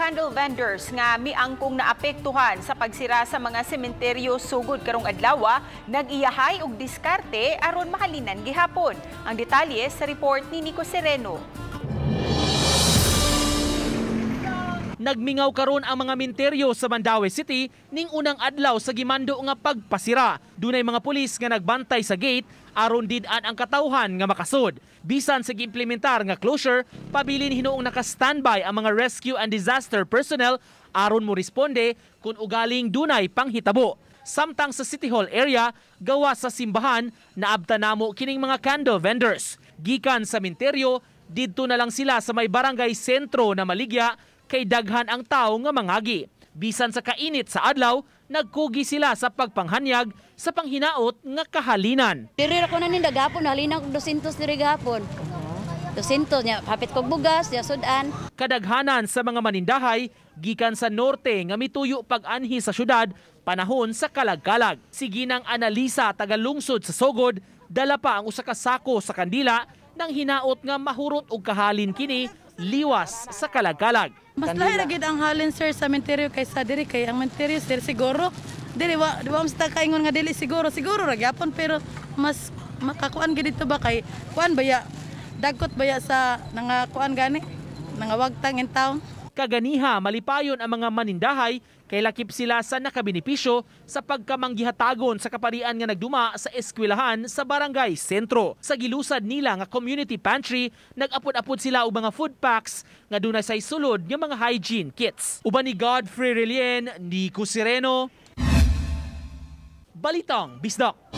candle vendors nga miangkong naapektuhan sa pagsira sa mga sementeryo sugod karong adlaw, nag-iyahay og diskarte aron makalinan gihapon. Ang detalye sa report ni Nico Sereno. Nagmingaw karon ang mga menteryo sa Mandaue City ning unang adlaw sa gimando nga pagpasira. Dunay mga pulis nga nagbantay sa gate aron did-an ang katawhan nga makasud. Bisan sa giimplementar nga closure, pabilin hinuong naka-standby ang mga rescue and disaster personnel aron mo responde kung ugaling dunay panghitabo. Samtang sa City Hall area, gawa sa simbahan, naabta namo kining mga candle vendors. Gikan sa menteryo, didto na lang sila sa may barangay sentro na Maligya kay daghan ang tao nga mangagi. Bisan sa kainit sa adlaw, nagkugi sila sa pagpanghanyag sa panghinaot nga kahalinan. Diri ko na ninda gapon, halinaw og 200 diri gapon. 200 nya hapit kog bugas, ya sudan. Kadaghanan sa mga manindahay gikan sa norte nga mituyo pag-anhi sa syudad panahon sa kalag-kalag. Sige nang analisa taga lungsod sa Sagad, dala pa ang usa ka sako sa kandila nang hinaot nga mahurot og kahalin kini liwas sa kalag-kalag. Mas lahi lagi ang halin sir sa menteryo kaysa diri kay ang menteryo sir siguro diri wa masta kaingon nga dili siguro ra gyapon pero mas makakuan gid dito ba kay kuan baya dagkot baya sa nangakuan gani nangawagtang in town. Kaganiha malipayon ang mga manindahay kay lakip sila sa nakabenepisyo sa pagkamanggihatagon sa kaparian nga nagduma sa eskwelahan sa barangay sentro. Sa gilusad nila nga community pantry, nag-apod-apod sila og mga food packs nga dunay say sulod nga mga hygiene kits. Uban ni Godfrey Relien, Nico Sereno, Balitang Bisdak.